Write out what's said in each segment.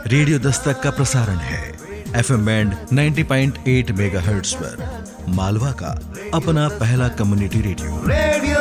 Radio Dastak का प्रसारण है FM बैंड 90.8 मेगाहर्ट्ज पर। मालवा का अपना पहला कम्युनिटी रेडियो रेडियो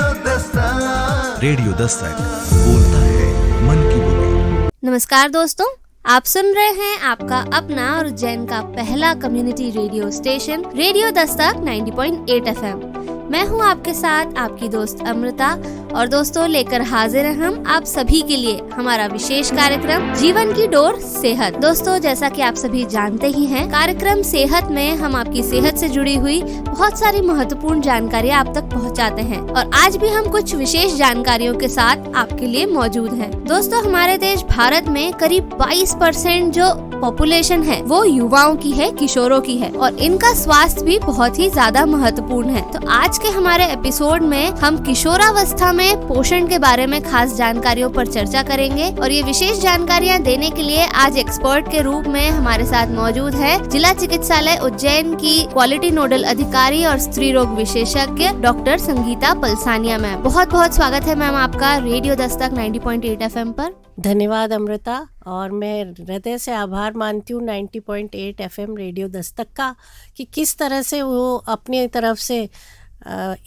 दस्तक बोलता है मन की बोली। नमस्कार दोस्तों, आप सुन रहे हैं आपका अपना और उज्जैन का पहला community radio station radio Dastak 90.8 FM। मैं हूं आपके साथ आपकी दोस्त अमृता और दोस्तों लेकर हाजिर हैं हम आप सभी के लिए हमारा विशेष कार्यक्रम जीवन की डोर सेहत। दोस्तों जैसा कि आप सभी जानते ही हैं, कार्यक्रम सेहत में हम आपकी सेहत से जुड़ी हुई बहुत सारी महत्वपूर्ण जानकारियां आप तक पहुंचाते हैं और आज भी हम कुछ विशेष जानकारियों के साथ आपके लिए मौजूद हैं। दोस्तों हमारे देश भारत में करीब 22% जो पॉपुलेशन है वो युवाओं की है, किशोरों की है और इनका स्वास्थ्य भी बहुत ही ज्यादा महत्वपूर्ण है। तो आज के हमारे एपिसोड में हम किशोरावस्था में पोषण के बारे में खास जानकारियों पर चर्चा करेंगे और ये विशेष जानकारियां देने के लिए आज एक्सपर्ट के रूप में हमारे साथ मौजूद है जिला चिकित्सालय उज्जैन की क्वालिटी नोडल अधिकारी और स्त्री रोग विशेषज्ञ डॉक्टर संगीता पलसानिया मैम। बहुत बहुत स्वागत है मैम आपका रेडियो दस्तक 90.8 FM पर। धन्यवाद अमृता, और मैं हृदय से आभार मानती हूँ 90.8 FM रेडियो दस्तक का कि किस तरह से वो अपनी तरफ से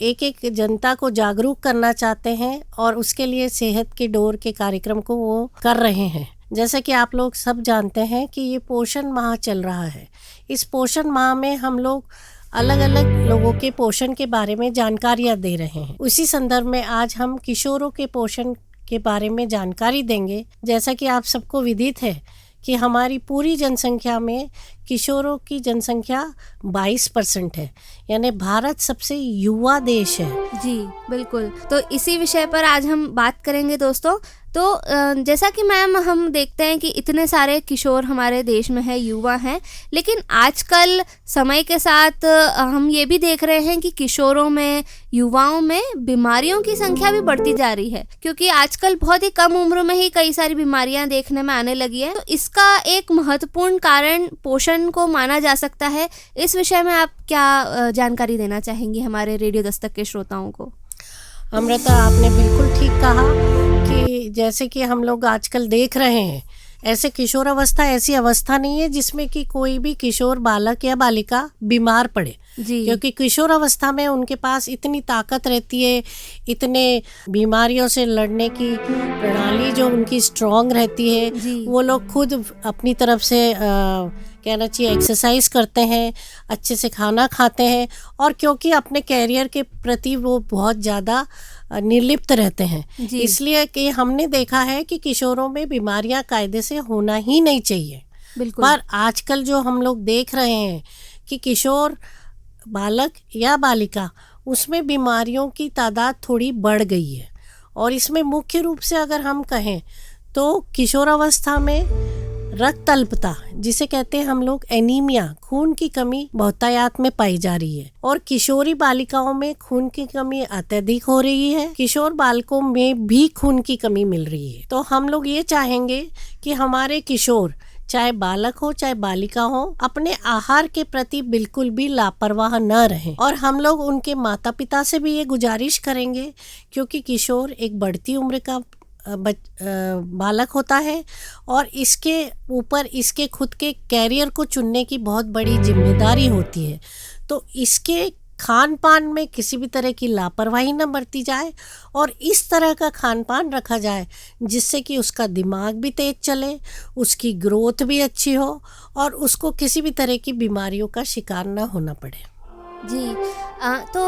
एक एक जनता को जागरूक करना चाहते हैं और उसके लिए सेहत की डोर के कार्यक्रम को वो कर रहे हैं। जैसे कि आप लोग सब जानते हैं कि ये पोषण माह चल रहा है। इस पोषण माह में हम लोग अलग अलग लोगों के पोषण के बारे में जानकारियाँ दे रहे हैं। उसी संदर्भ में आज हम किशोरों के पोषण के बारे में जानकारी देंगे। जैसा कि आप सबको विदित है कि हमारी पूरी जनसंख्या में किशोरों की जनसंख्या 22% है, यानी भारत सबसे युवा देश है। जी बिल्कुल, तो इसी विषय पर आज हम बात करेंगे दोस्तों। तो जैसा कि मैम हम देखते हैं कि इतने सारे किशोर हमारे देश में है, युवा हैं, लेकिन आजकल समय के साथ हम ये भी देख रहे हैं कि किशोरों में, युवाओं में बीमारियों की संख्या भी बढ़ती जा रही है, क्योंकि आजकल बहुत ही कम उम्र में ही कई सारी बीमारियां देखने में आने लगी है। तो इसका एक महत्वपूर्ण कारण पोषण को माना जा सकता है। इस विषय में आप क्या जानकारी देना चाहेंगी हमारे रेडियो दस्तक के श्रोताओं को? अमृता, आपने बिल्कुल ठीक कहा कि जैसे कि हम लोग आजकल देख रहे हैं, ऐसे किशोरावस्था ऐसी अवस्था नहीं है जिसमें कि कोई भी किशोर बालक या बालिका बीमार पड़े जी। क्योंकि किशोरावस्था में उनके पास इतनी ताकत रहती है, इतने बीमारियों से लड़ने की प्रणाली जो उनकी स्ट्रॉन्ग रहती है। वो लोग खुद अपनी तरफ से कहना चाहिए एक्सरसाइज करते हैं, अच्छे से खाना खाते हैं और क्योंकि अपने कैरियर के प्रति वो बहुत ज़्यादा निर्लिप्त रहते हैं, इसलिए कि हमने देखा है कि किशोरों में बीमारियां कायदे से होना ही नहीं चाहिए। बिल्कुल। पर आजकल जो हम लोग देख रहे हैं कि किशोर बालक या बालिका, उसमें बीमारियों की तादाद थोड़ी बढ़ गई है और इसमें मुख्य रूप से अगर हम कहें तो किशोरावस्था में रक्त अल्पता, जिसे कहते हैं हम लोग एनीमिया, खून की कमी बहुतायत में पाई जा रही है और किशोरी बालिकाओं में खून की कमी अत्यधिक हो रही है। किशोर बालकों में भी खून की कमी मिल रही है। तो हम लोग ये चाहेंगे कि हमारे किशोर, चाहे बालक हो चाहे बालिका हो, अपने आहार के प्रति बिल्कुल भी लापरवाह न रहें और हम लोग उनके माता पिता से भी ये गुजारिश करेंगे, क्योंकि किशोर एक बढ़ती उम्र का बालक होता है और इसके ऊपर इसके खुद के कैरियर को चुनने की बहुत बड़ी जिम्मेदारी होती है। तो इसके खान पान में किसी भी तरह की लापरवाही न बरती जाए और इस तरह का खान पान रखा जाए जिससे कि उसका दिमाग भी तेज चले, उसकी ग्रोथ भी अच्छी हो और उसको किसी भी तरह की बीमारियों का शिकार न होना पड़े। जी तो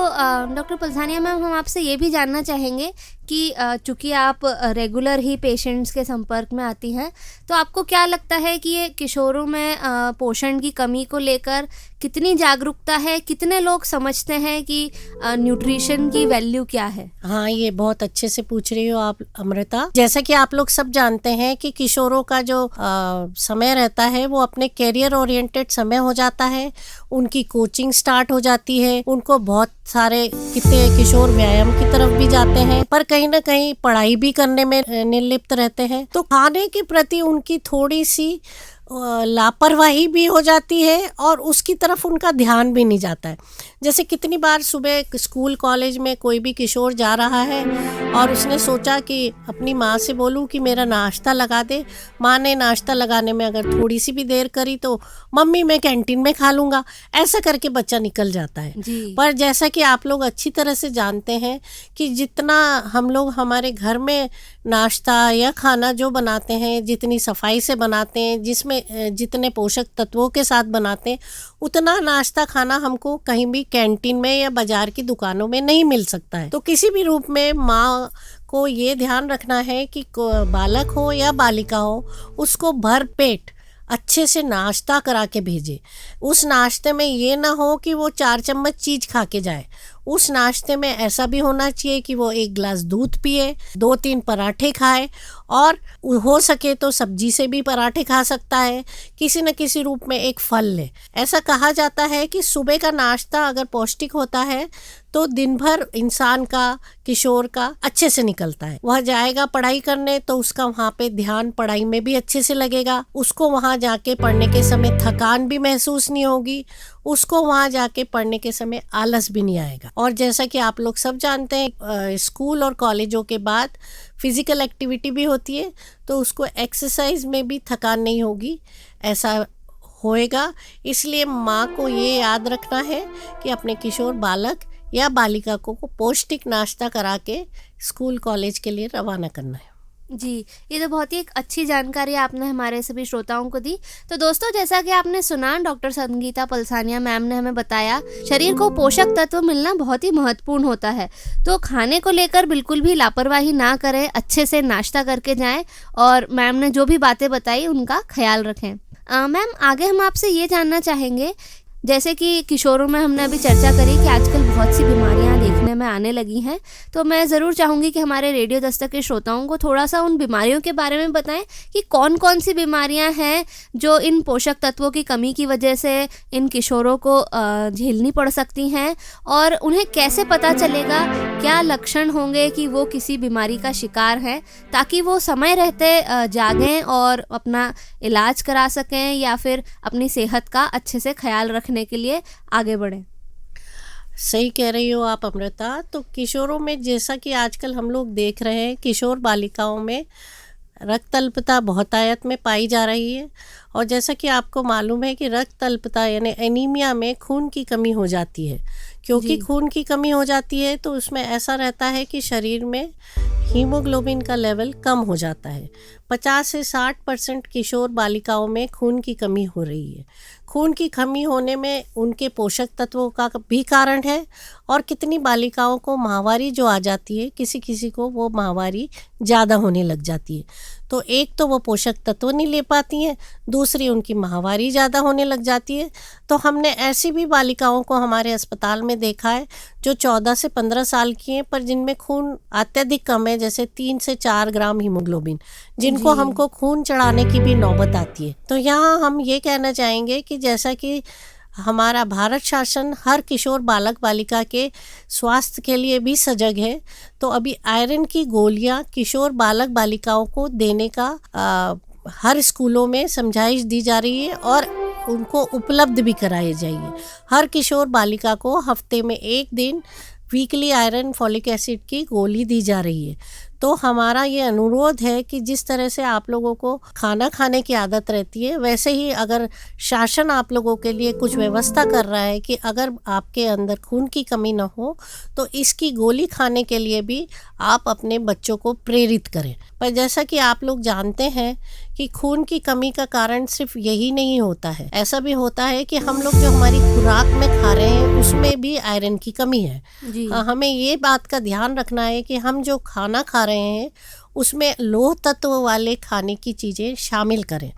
डॉक्टर पलसानिया मैम, हम आपसे ये भी जानना चाहेंगे कि चूँकि आप रेगुलर ही पेशेंट्स के संपर्क में आती हैं, तो आपको क्या लगता है कि ये किशोरों में पोषण की कमी को लेकर कितनी जागरूकता है, कितने लोग समझते हैं कि न्यूट्रिशन की वैल्यू क्या है? हाँ, ये बहुत अच्छे से पूछ रही हो आप अमृता। जैसा कि आप लोग सब जानते हैं कि किशोरों का जो समय रहता है वो अपने कैरियर ओरिएंटेड समय हो जाता है, उनकी कोचिंग स्टार्ट हो जाती है, उनको बहुत सारे कितने किशोर व्यायाम की तरफ भी जाते हैं, पर कहीं ना कहीं पढ़ाई भी करने में निर्लिप्त रहते हैं। तो खाने के प्रति उनकी थोड़ी सी लापरवाही भी हो जाती है और उसकी तरफ उनका ध्यान भी नहीं जाता है। जैसे कितनी बार सुबह स्कूल कॉलेज में कोई भी किशोर जा रहा है और उसने सोचा कि अपनी माँ से बोलूँ कि मेरा नाश्ता लगा दे। माँ ने नाश्ता लगाने में अगर थोड़ी सी भी देर करी तो मम्मी मैं कैंटीन में खा लूँगा, ऐसा करके बच्चा निकल जाता है। पर जैसा कि आप लोग अच्छी तरह से जानते हैं कि जितना हम लोग हमारे घर में नाश्ता या खाना जो बनाते हैं, जितनी सफाई से बनाते हैं, जिसमें जितने पोषक तत्वों के साथ बनाते हैं, उतना नाश्ता खाना हमको कहीं भी कैंटीन में या बाजार की दुकानों में नहीं मिल सकता है। तो किसी भी रूप में माँ को ये ध्यान रखना है कि बालक हो या बालिका हो, उसको भर पेट अच्छे से नाश्ता करा के भेजे। उस नाश्ते में ये ना हो कि वो 4 चम्मच चीज़ खा के जाए। उस नाश्ते में ऐसा भी होना चाहिए कि वो 1 गिलास दूध पिए, 2-3 पराठे खाए और हो सके तो सब्जी से भी पराठे खा सकता है, किसी न किसी रूप में एक फल ले। ऐसा कहा जाता है कि सुबह का नाश्ता अगर पौष्टिक होता है तो दिन भर इंसान का, किशोर का अच्छे से निकलता है। वह जाएगा पढ़ाई करने तो उसका वहाँ पे ध्यान पढ़ाई में भी अच्छे से लगेगा, उसको वहाँ जाके पढ़ने के समय थकान भी महसूस नहीं होगी, उसको वहाँ जाके पढ़ने के समय आलस भी नहीं आएगा। और जैसा कि आप लोग सब जानते हैं, स्कूल और कॉलेजों के बाद फिजिकल एक्टिविटी भी होती है, तो उसको एक्सरसाइज में भी थकान नहीं होगी, ऐसा होएगा। इसलिए माँ को ये याद रखना है कि अपने किशोर बालक या बालिका को पौष्टिक नाश्ता करा के स्कूल कॉलेज के लिए रवाना करना है। जी, ये तो बहुत ही एक अच्छी जानकारी आपने हमारे सभी श्रोताओं को दी। तो दोस्तों, जैसा कि आपने सुना, डॉक्टर संगीता पलसानिया मैम ने हमें बताया शरीर को पोषक तत्व मिलना बहुत ही महत्वपूर्ण होता है। तो खाने को लेकर बिल्कुल भी लापरवाही ना करें, अच्छे से नाश्ता करके जाएं और मैम ने जो भी बातें बताई उनका ख्याल रखें। मैम, आगे हम आपसे ये जानना चाहेंगे, जैसे कि किशोरों में हमने अभी चर्चा करी कि आजकल बहुत सी बीमारियां देखने में आने लगी हैं, तो मैं ज़रूर चाहूँगी कि हमारे रेडियो दस्तक के श्रोताओं को थोड़ा सा उन बीमारियों के बारे में बताएं कि कौन कौन सी बीमारियां हैं जो इन पोषक तत्वों की कमी की वजह से इन किशोरों को झेलनी पड़ सकती हैं और उन्हें कैसे पता चलेगा, क्या लक्षण होंगे कि वो किसी बीमारी का शिकार हैं, ताकि वो समय रहते जागें और अपना इलाज करा सकें या फिर अपनी सेहत का अच्छे से ख्याल रखने के लिए आगे बढ़ें। सही कह रही हो आप अमृता। तो किशोरों में जैसा कि आजकल हम लोग देख रहे हैं, किशोर बालिकाओं में रक्त अल्पता बहुतायत में पाई जा रही है। और जैसा कि आपको मालूम है कि रक्त अल्पता यानी एनीमिया में खून की कमी हो जाती है। क्योंकि खून की कमी हो जाती है तो उसमें ऐसा रहता है कि शरीर में हीमोग्लोबिन का लेवल कम हो जाता है। 50 से 60% किशोर बालिकाओं में खून की कमी हो रही है। खून की कमी होने में उनके पोषक तत्वों का भी कारण है। और कितनी बालिकाओं को माहवारी जो आ जाती है, किसी किसी को वो माहवारी ज़्यादा होने लग जाती है। तो एक तो वो पोषक तत्व नहीं ले पाती हैं, दूसरी उनकी माहवारी ज़्यादा होने लग जाती है। तो हमने ऐसी भी बालिकाओं को हमारे अस्पताल में देखा है जो 14 से 15 साल की हैं, पर जिनमें खून अत्यधिक कम है, जैसे 3 से 4 ग्राम हीमोग्लोबिन, जिनको हमको खून चढ़ाने की भी नौबत आती है। तो यहाँ हम ये कहना चाहेंगे कि जैसा कि हमारा भारत शासन हर किशोर बालक बालिका के स्वास्थ्य के लिए भी सजग है, तो अभी आयरन की गोलियां किशोर बालक बालिकाओं को देने का हर स्कूलों में समझाइश दी जा रही है और उनको उपलब्ध भी कराई जाइए। हर किशोर बालिका को हफ्ते में 1 दिन वीकली आयरन फॉलिक एसिड की गोली दी जा रही है। तो हमारा ये अनुरोध है कि जिस तरह से आप लोगों को खाना खाने की आदत रहती है, वैसे ही अगर शासन आप लोगों के लिए कुछ व्यवस्था कर रहा है कि अगर आपके अंदर खून की कमी ना हो तो इसकी गोली खाने के लिए भी आप अपने बच्चों को प्रेरित करें। पर जैसा कि आप लोग जानते हैं कि खून की कमी का कारण सिर्फ यही नहीं होता है, ऐसा भी होता है कि हम लोग जो हमारी खुराक में खा रहे हैं उसमें भी आयरन की कमी है। हमें ये बात का ध्यान रखना है कि हम जो खाना खा रहे हैं उसमें लौह तत्व वाले खाने की चीज़ें शामिल करें।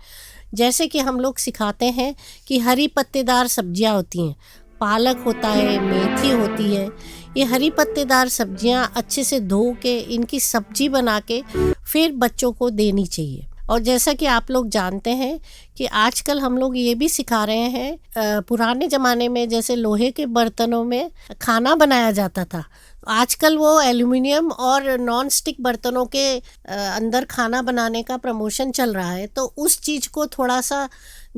जैसे कि हम लोग सिखाते हैं कि हरी पत्तेदार सब्जियां होती हैं, पालक होता है, मेथी होती है। ये हरी पत्तेदार सब्जियां अच्छे से धो के इनकी सब्जी बना के फिर बच्चों को देनी चाहिए। और जैसा कि आप लोग जानते हैं कि आजकल हम लोग ये भी सिखा रहे हैं, पुराने ज़माने में जैसे लोहे के बर्तनों में खाना बनाया जाता था, आजकल वो एल्युमिनियम और नॉन स्टिक बर्तनों के अंदर खाना बनाने का प्रमोशन चल रहा है, तो उस चीज़ को थोड़ा सा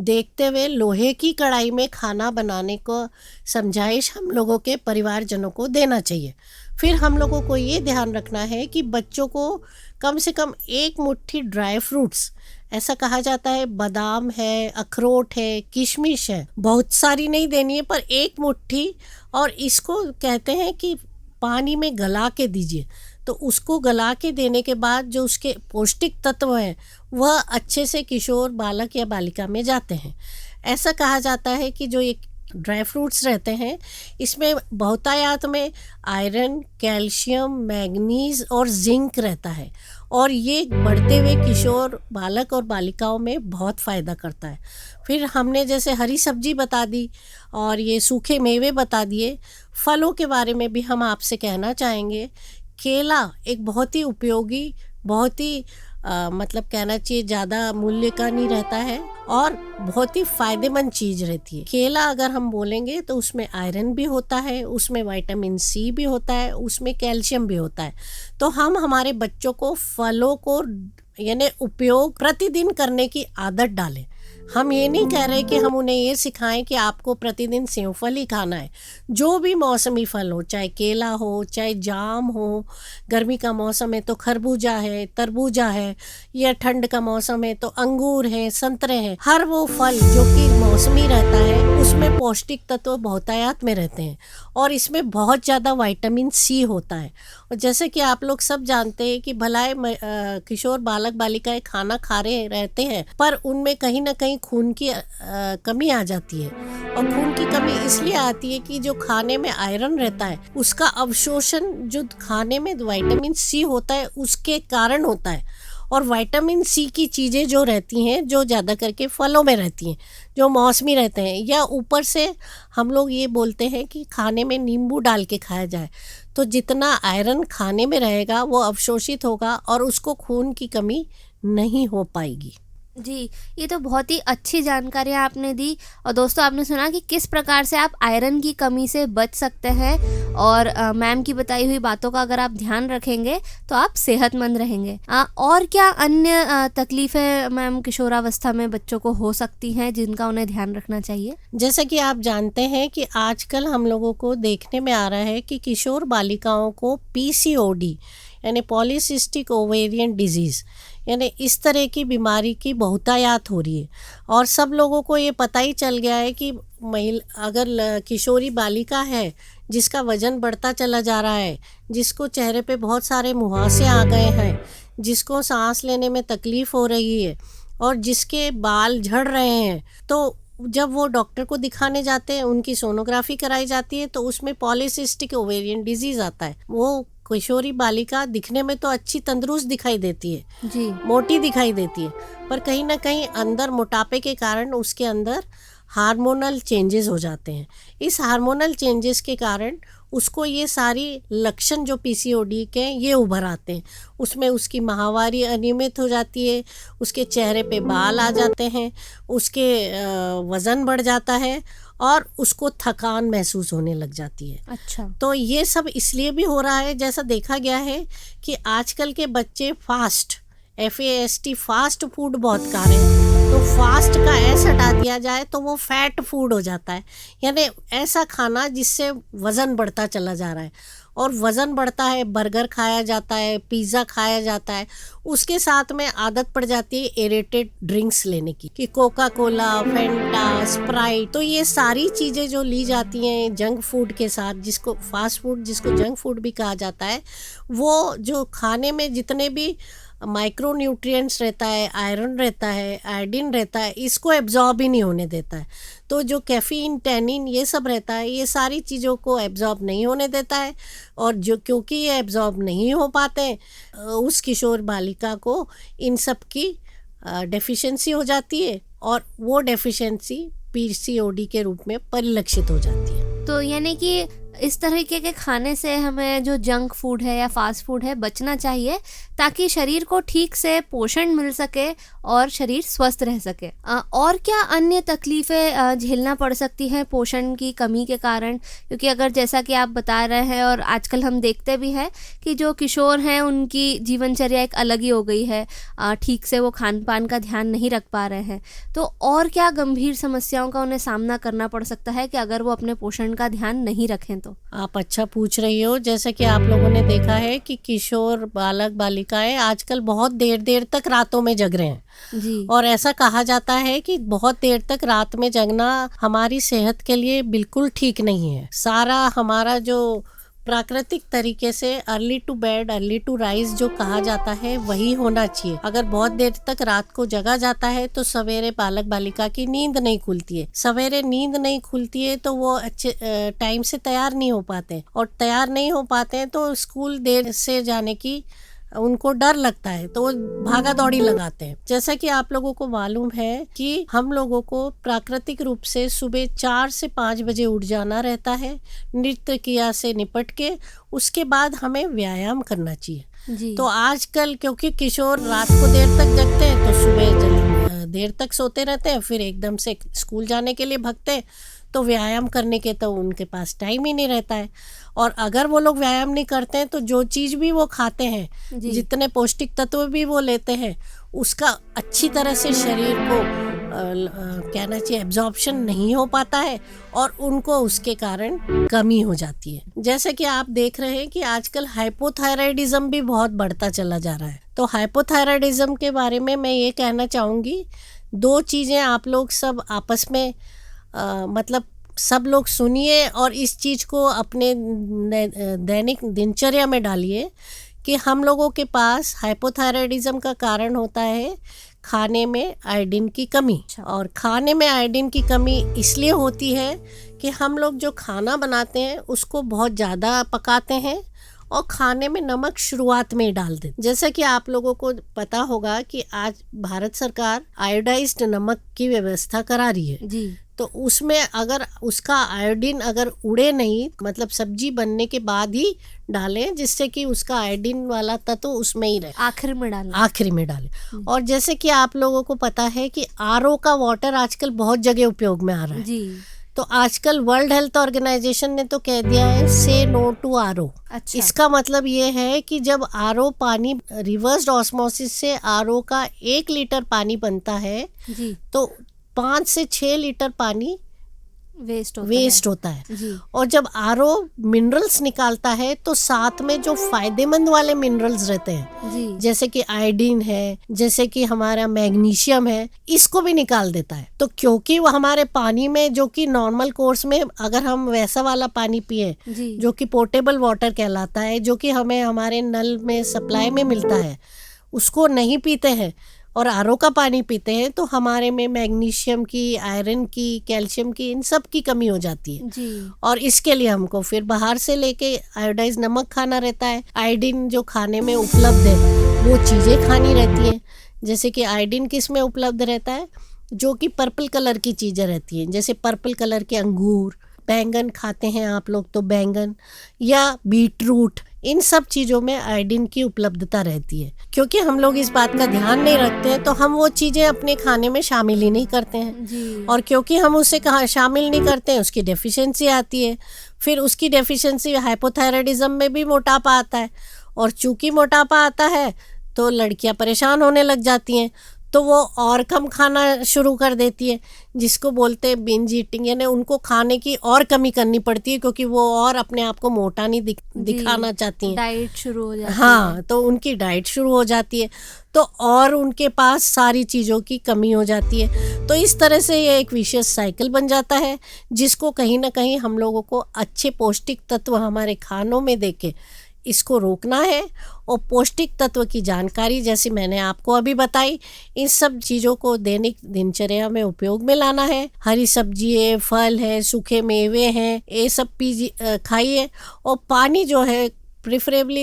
देखते हुए लोहे की कढ़ाई में खाना बनाने को समझाइश हम लोगों के परिवारजनों को देना चाहिए। फिर हम लोगों को ये ध्यान रखना है कि बच्चों को कम से कम 1 मुट्ठी ड्राई फ्रूट्स, ऐसा कहा जाता है बादाम है, अखरोट है, किशमिश है, बहुत सारी नहीं देनी है पर 1 मुट्ठी, और इसको कहते हैं कि पानी में गला के दीजिए। तो उसको गला के देने के बाद जो उसके पौष्टिक तत्व हैं वह अच्छे से किशोर बालक या बालिका में जाते हैं। ऐसा कहा जाता है कि जो ये ड्राई फ्रूट्स रहते हैं इसमें बहुतायत में आयरन, कैल्शियम, मैग्नीज और जिंक रहता है, और ये बढ़ते हुए किशोर बालक और बालिकाओं में बहुत फ़ायदा करता है। फिर हमने जैसे हरी सब्जी बता दी और ये सूखे मेवे बता दिए। फलों के बारे में भी हम आपसे कहना चाहेंगे। केला एक बहुत ही उपयोगी, बहुत ही मतलब कहना चाहिए ज़्यादा मूल्य का नहीं रहता है और बहुत ही फ़ायदेमंद चीज़ रहती है। केला अगर हम बोलेंगे तो उसमें आयरन भी होता है, उसमें विटामिन सी भी होता है, उसमें कैल्शियम भी होता है। तो हम हमारे बच्चों को फलों को यानी उपयोग प्रतिदिन करने की आदत डालें। हम ये नहीं कह रहे कि हम उन्हें ये सिखाएं कि आपको प्रतिदिन सेवफल ही खाना है। जो भी मौसमी फल हो, चाहे केला हो, चाहे जाम हो, गर्मी का मौसम है तो खरबूजा है, तरबूजा है, या ठंड का मौसम है तो अंगूर है, संतरे हैं, हर वो फल जो कि मौसमी रहता है उसमें पौष्टिक तत्व बहुतायत में रहते हैं और इसमें बहुत ज़्यादा विटामिन सी होता है। और जैसे कि आप लोग सब जानते हैं कि भलाए किशोर बालक बालिकाएं खाना खा रहे रहते हैं पर उनमें कहीं ना कहीं खून की कमी आ जाती है, और खून की कमी इसलिए आती है कि जो खाने में आयरन रहता है उसका अवशोषण जो खाने में विटामिन सी होता है उसके कारण होता है। और विटामिन सी की चीज़ें जो रहती हैं जो ज़्यादा करके फलों में रहती हैं, जो मौसमी रहते हैं, या ऊपर से हम लोग ये बोलते हैं कि खाने में नींबू डाल के खाया जाए, तो जितना आयरन खाने में रहेगा वो अवशोषित होगा और उसको खून की कमी नहीं हो पाएगी। जी, ये तो बहुत ही अच्छी जानकारी आपने दी। और दोस्तों, आपने सुना कि किस प्रकार से आप आयरन की कमी से बच सकते हैं, और मैम की बताई हुई बातों का अगर आप ध्यान रखेंगे तो आप सेहतमंद रहेंगे। और क्या अन्य तकलीफ़ें मैम किशोरावस्था में बच्चों को हो सकती हैं जिनका उन्हें ध्यान रखना चाहिए? जैसे कि आप जानते हैं कि आजकल हम लोगों को देखने में आ रहा है कि किशोर बालिकाओं को पीसीओडी यानी पॉलीसिस्टिक ओवेरियन डिजीज़ यानी इस तरह की बीमारी की बहुतायत हो रही है। और सब लोगों को ये पता ही चल गया है कि अगर किशोरी बालिका है जिसका वज़न बढ़ता चला जा रहा है, जिसको चेहरे पे बहुत सारे मुहासे आ गए हैं, जिसको सांस लेने में तकलीफ़ हो रही है और जिसके बाल झड़ रहे हैं, तो जब वो डॉक्टर को दिखाने जाते हैं, उनकी सोनोग्राफी कराई जाती है तो उसमें पॉलीसिस्टिक ओवेरियन डिजीज़ आता है। वो किशोरी बालिका दिखने में तो अच्छी तंदुरुस्त दिखाई देती है जी, मोटी दिखाई देती है, पर कहीं ना कहीं अंदर मोटापे के कारण उसके अंदर हार्मोनल चेंजेस हो जाते हैं। इस हार्मोनल चेंजेस के कारण उसको ये सारी लक्षण जो पीसीओडी के ये उभर आते हैं। उसमें उसकी माहवारी अनियमित हो जाती है, उसके चेहरे पे बाल आ जाते हैं, उसके वज़न बढ़ जाता है और उसको थकान महसूस होने लग जाती है। अच्छा। तो ये सब इसलिए भी हो रहा है, जैसा देखा गया है कि आजकल के बच्चे फास्ट फूड बहुत खा रहे हैं। तो फास्ट का एस हटा दिया जाए तो वो फैट फूड हो जाता है, यानी ऐसा खाना जिससे वज़न बढ़ता चला जा रहा है। और वज़न बढ़ता है, बर्गर खाया जाता है, पिज़्ज़ा खाया जाता है, उसके साथ में आदत पड़ जाती है एरेटेड ड्रिंक्स लेने की, कि कोका कोला, फेंटा, स्प्राइट। तो ये सारी चीज़ें जो ली जाती हैं जंक फूड के साथ, जिसको फास्ट फूड, जिसको जंक फूड भी कहा जाता है, वो जो खाने में जितने भी माइक्रो न्यूट्रिएंट्स रहता है, आयरन रहता है, आयोडीन रहता है, इसको एब्जॉर्ब ही नहीं होने देता है। तो जो कैफीन, टैनिन ये सब रहता है, ये सारी चीज़ों को एब्जॉर्ब नहीं होने देता है, और जो क्योंकि ये एब्जॉर्ब नहीं हो पाते, उस किशोर बालिका को इन सब की डेफिशिएंसी हो जाती है और वो डेफिशिएंसी पीसीओडी के रूप में परिलक्षित हो जाती है। तो यानी कि इस तरीके के खाने से हमें जो जंक फूड है या फास्ट फूड है बचना चाहिए, ताकि शरीर को ठीक से पोषण मिल सके और शरीर स्वस्थ रह सके। और क्या अन्य तकलीफ़ें झेलना पड़ सकती हैं पोषण की कमी के कारण? क्योंकि अगर जैसा कि आप बता रहे हैं और आजकल हम देखते भी हैं कि जो किशोर हैं उनकी जीवनचर्या एक अलग ही हो गई है, ठीक से वो खान पान का ध्यान नहीं रख पा रहे हैं, तो और क्या गंभीर समस्याओं का उन्हें सामना करना पड़ सकता है कि अगर वो अपने पोषण का ध्यान नहीं रखें तो? आप अच्छा पूछ रही हो। जैसे कि आप लोगों ने देखा है कि किशोर बालक बालिकाएं आजकल बहुत देर देर तक रातों में जग रहे हैं जी। और ऐसा कहा जाता है कि बहुत देर तक रात में जगना हमारी सेहत के लिए बिल्कुल ठीक नहीं है। सारा हमारा जो प्राकृतिक तरीके से early to bed early to rise जो कहा जाता है वही होना चाहिए। अगर बहुत देर तक रात को जगा जाता है तो सवेरे बालक बालिका की नींद नहीं खुलती है। सवेरे नींद नहीं खुलती है तो वो अच्छे टाइम से तैयार नहीं हो पाते, और तैयार नहीं हो पाते हैं तो स्कूल देर से जाने की उनको डर लगता है, तो वो भागा दौड़ी लगाते हैं। जैसा कि आप लोगों को मालूम है कि हम लोगों को प्राकृतिक रूप से सुबह 4 से 5 बजे उठ जाना रहता है, नृत्य क्रिया से निपट के उसके बाद हमें व्यायाम करना चाहिए जी। तो आजकल क्योंकि किशोर रात को देर तक जगते हैं तो सुबह देर तक सोते रहते हैं, फिर एकदम से स्कूल जाने के लिए भागते हैं, तो व्यायाम करने के तो उनके पास टाइम ही नहीं रहता है। और अगर वो लोग व्यायाम नहीं करते हैं तो जो चीज़ भी वो खाते हैं, जितने पौष्टिक तत्व भी वो लेते हैं, उसका अच्छी तरह से शरीर को कहना चाहिए एब्जॉर्प्शन नहीं हो पाता है और उनको उसके कारण कमी हो जाती है। जैसे कि आप देख रहे हैं कि आजकल हाइपोथायराइडिज्म भी बहुत बढ़ता चला जा रहा है। तो हाइपोथायराइडिज्म के बारे में मैं ये कहना चाहूँगी, 2 चीज़ें आप लोग सब आपस में मतलब सब लोग सुनिए और इस चीज़ को अपने दैनिक दिनचर्या में डालिए कि हम लोगों के पास हाइपोथायराइडिज्म का कारण होता है खाने में आयोडीन की कमी। और खाने में आयोडीन की कमी इसलिए होती है कि हम लोग जो खाना बनाते हैं उसको बहुत ज़्यादा पकाते हैं और खाने में नमक शुरुआत में ही डाल देते। जैसा कि आप लोगों को पता होगा कि आज भारत सरकार आयोडाइज्ड नमक की व्यवस्था करा रही है जी। तो उसमें अगर उसका आयोडीन अगर उड़े नहीं, मतलब सब्जी बनने के बाद ही डालें, जिससे कि उसका आयोडीन वाला तत्व उसमें ही रहे, आखिरी में डालें। और जैसे कि आप लोगों को पता है कि आरओ का वाटर आजकल बहुत जगह उपयोग में आ रहा है जी। तो आजकल वर्ल्ड हेल्थ ऑर्गेनाइजेशन ने तो कह दिया है से नो टू आरओ। अच्छा। इसका मतलब ये है कि जब आरओ पानी रिवर्स्ड ऑस्मोसिस से आरओ का 1 लीटर पानी बनता है जी। तो 5 से 6 लीटर पानी वेस्ट होता है जी। और जब आरओ मिनरल्स निकालता है तो साथ में जो फायदेमंद वाले मिनरल्स रहते हैं जी। जैसे कि आयोडीन है, जैसे कि हमारा मैग्नीशियम है, इसको भी निकाल देता है। तो क्योंकि वो हमारे पानी में जो कि नॉर्मल कोर्स में अगर हम वैसा वाला पानी पिए जो कि पोर्टेबल वाटर कहलाता है, जो कि हमें हमारे नल में सप्लाई में मिलता है, उसको नहीं पीते हैं और आरओ का पानी पीते हैं तो हमारे में मैग्नीशियम की, आयरन की, कैल्शियम की, इन सब की कमी हो जाती है जी। और इसके लिए हमको फिर बाहर से लेके आयोडाइज नमक खाना रहता है। आयोडीन जो खाने में उपलब्ध है वो चीज़ें खानी रहती हैं। जैसे कि आयोडीन किस में उपलब्ध रहता है, जो कि पर्पल कलर की चीज़ें रहती हैं, जैसे पर्पल कलर के अंगूर, बैंगन खाते हैं आप लोग तो बैंगन या बीटरूट, इन सब चीज़ों में आयोडीन की उपलब्धता रहती है। क्योंकि हम लोग इस बात का ध्यान नहीं रखते हैं तो हम वो चीज़ें अपने खाने में शामिल ही नहीं करते हैं जी। और क्योंकि हम उसे शामिल नहीं करते हैं उसकी डेफिशिएंसी आती है। फिर उसकी डेफिशिएंसी हाइपोथायराइडिज्म में भी मोटापा आता है, और चूंकि मोटापा आता है तो लड़कियां परेशान होने लग जाती हैं, तो वो और कम खाना शुरू कर देती है, जिसको बोलते हैं बिंज ईटिंग, यानी उनको खाने की और कमी करनी पड़ती है क्योंकि वो और अपने आप को मोटा नहीं दिखाना चाहती हैं। डाइट शुरू हो जाती है। हाँ, तो उनकी डाइट शुरू हो जाती है तो और उनके पास सारी चीज़ों की कमी हो जाती है। तो इस तरह से ये एक विशेष साइकिल बन जाता है, जिसको कहीं ना कहीं हम लोगों को अच्छे पौष्टिक तत्व हमारे खानों में देके इसको रोकना है। और पौष्टिक तत्व की जानकारी जैसे मैंने आपको अभी बताई, इन सब चीज़ों को दैनिक दिनचर्या में उपयोग में लाना है। हरी सब्जी है, फल है, सूखे मेवे हैं, ये सब खाइए। और पानी जो है प्रेफरेबली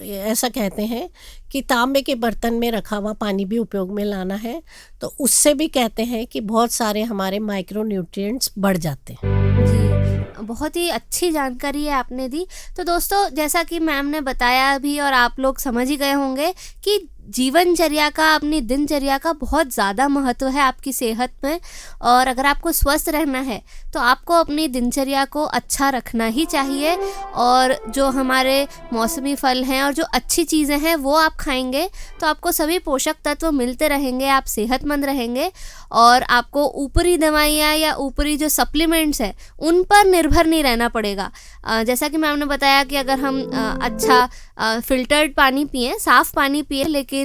ऐसा कहते हैं कि तांबे के बर्तन में रखा हुआ पानी भी उपयोग में लाना है, तो उससे भी कहते हैं कि बहुत सारे हमारे माइक्रो न्यूट्रिएंट्स बढ़ जाते हैं जी। बहुत ही अच्छी जानकारी है आपने दी। तो दोस्तों, जैसा कि मैम ने बताया भी और आप लोग समझ ही गए होंगे कि जीवनचर्या का, अपनी दिनचर्या का बहुत ज़्यादा महत्व है आपकी सेहत में। और अगर आपको स्वस्थ रहना है तो आपको अपनी दिनचर्या को अच्छा रखना ही चाहिए। और जो हमारे मौसमी फल हैं और जो अच्छी चीज़ें हैं वो आप खाएंगे तो आपको सभी पोषक तत्व मिलते रहेंगे, आप सेहतमंद रहेंगे और आपको ऊपरी दवाइयाँ या ऊपरी जो सप्लीमेंट्स हैं उन पर निर्भर नहीं रहना पड़ेगा। जैसा कि मैम ने बताया कि अगर हम अच्छा फ़िल्टर्ड पानी पिएं, साफ़ पानी पिएं, लेकिन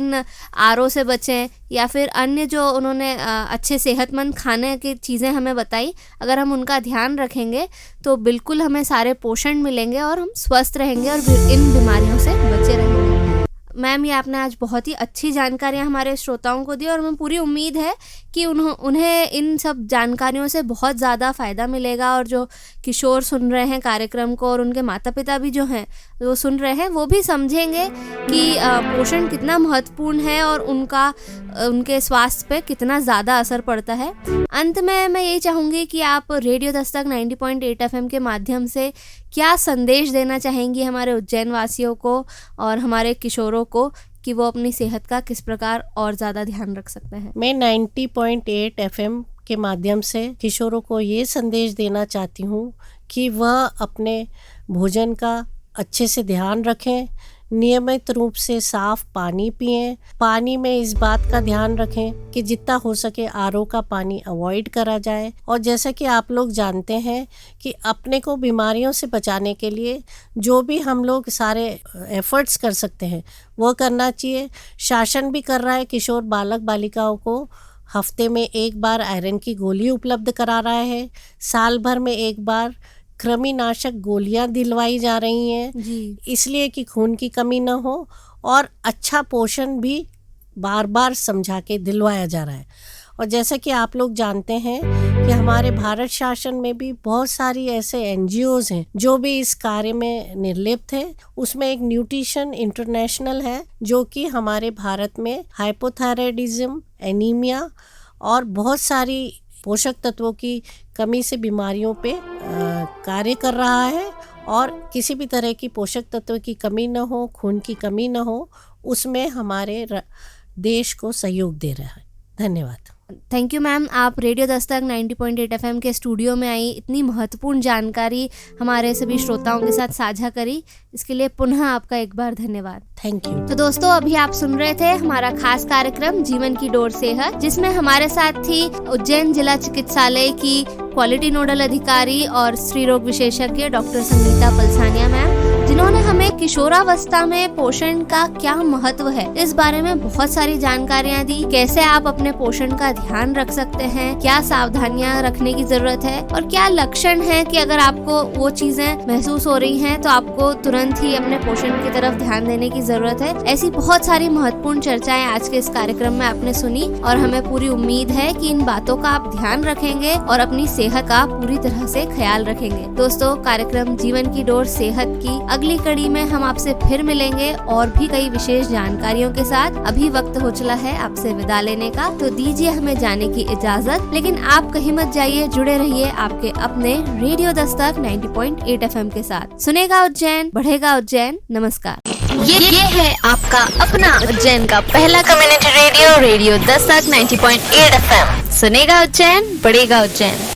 आरओ से बचें, या फिर अन्य जो उन्होंने अच्छे सेहतमंद खाने की चीज़ें हमें बताई, अगर हम उनका ध्यान रखेंगे तो बिल्कुल हमें सारे पोषण मिलेंगे और हम स्वस्थ रहेंगे और इन बीमारियों से बचे रहेंगे। मैम, ये आपने आज बहुत ही अच्छी जानकारियाँ हमारे श्रोताओं को दी और हमें पूरी उम्मीद है कि उन्हें इन सब जानकारियों से बहुत ज़्यादा फ़ायदा मिलेगा। और जो किशोर सुन रहे हैं कार्यक्रम को और उनके माता पिता भी जो हैं वो सुन रहे हैं, वो भी समझेंगे कि पोषण कितना महत्वपूर्ण है और उनके स्वास्थ्य पे कितना ज़्यादा असर पड़ता है। अंत में मैं यही चाहूँगी कि आप रेडियो दस्तक 90.8 FM के माध्यम से क्या संदेश देना चाहेंगी हमारे उज्जैन वासियों को और हमारे किशोरों को कि वो अपनी सेहत का किस प्रकार और ज़्यादा ध्यान रख सकते हैं? मैं 90.8 FM के माध्यम से किशोरों को ये संदेश देना चाहती हूँ कि वह अपने भोजन का अच्छे से ध्यान रखें, नियमित रूप से साफ पानी पिएं। पानी में इस बात का ध्यान रखें कि जितना हो सके आरओ का पानी अवॉइड करा जाए। और जैसा कि आप लोग जानते हैं कि अपने को बीमारियों से बचाने के लिए जो भी हम लोग सारे एफर्ट्स कर सकते हैं वो करना चाहिए। शासन भी कर रहा है, किशोर बालक बालिकाओं को हफ्ते में एक बार आयरन की गोली उपलब्ध करा रहा है, साल भर में एक बार कृमिनाशक गोलियां दिलवाई जा रही हैं जी, इसलिए कि खून की कमी ना हो, और अच्छा पोषण भी बार बार समझा के दिलवाया जा रहा है। और जैसे कि आप लोग जानते हैं कि हमारे भारत शासन में भी बहुत सारी ऐसे एनजीओज हैं जो भी इस कार्य में निर्लिप्त है। उसमें एक न्यूट्रिशन इंटरनेशनल है जो कि हमारे भारत में हाइपोथायराइडिज्म, एनीमिया और बहुत सारी पोषक तत्वों की कमी से बीमारियों पे कार्य कर रहा है। और किसी भी तरह की पोषक तत्व की कमी न हो, खून की कमी न हो, उसमें हमारे देश को सहयोग दे रहा है। धन्यवाद। थैंक यू मैम, आप रेडियो दस्तक 90.8 FM के स्टूडियो में आई, इतनी महत्वपूर्ण जानकारी हमारे सभी श्रोताओं के साथ साझा करी, इसके लिए पुनः आपका एक बार धन्यवाद। Thank you. तो दोस्तों, अभी आप सुन रहे थे हमारा खास कार्यक्रम जीवन की डोर सेहत, जिसमें हमारे साथ थी उज्जैन जिला चिकित्सालय की क्वालिटी नोडल अधिकारी और स्त्री रोग विशेषज्ञ डॉक्टर संगीता पलसानिया मैम, जिन्होंने हमें किशोरावस्था में पोषण का क्या महत्व है इस बारे में बहुत सारी जानकारियाँ दी। कैसे आप अपने पोषण का ध्यान रख सकते हैं, क्या सावधानियां रखने की जरूरत है और क्या लक्षण है कि अगर आपको वो चीजें महसूस हो रही हैं तो आपको तुरंत ही अपने पोषण की तरफ ध्यान देने की जरूरत है। ऐसी बहुत सारी महत्वपूर्ण चर्चाएं आज के इस कार्यक्रम में आपने सुनी और हमें पूरी उम्मीद है कि इन बातों का आप ध्यान रखेंगे और अपनी सेहत का पूरी तरह से ख्याल रखेंगे। दोस्तों, कार्यक्रम जीवन की डोर सेहत की अगली कड़ी में हम आपसे फिर मिलेंगे और भी कई विशेष जानकारियों के साथ। अभी वक्त हो चला है आपसे विदा लेने का, तो दीजिए हमें जाने की इजाजत। लेकिन आप कहीं मत जाइए, जुड़े रहिए आपके अपने रेडियो दस्तक 90.8 FM के साथ। सुनेगा उज्जैन, बढ़ेगा उज्जैन। नमस्कार। ये है आपका अपना उज्जैन का पहला community radio, radio Dastak 90.8 FM। सुनेगा उज्जैन, बढ़ेगा उज्जैन।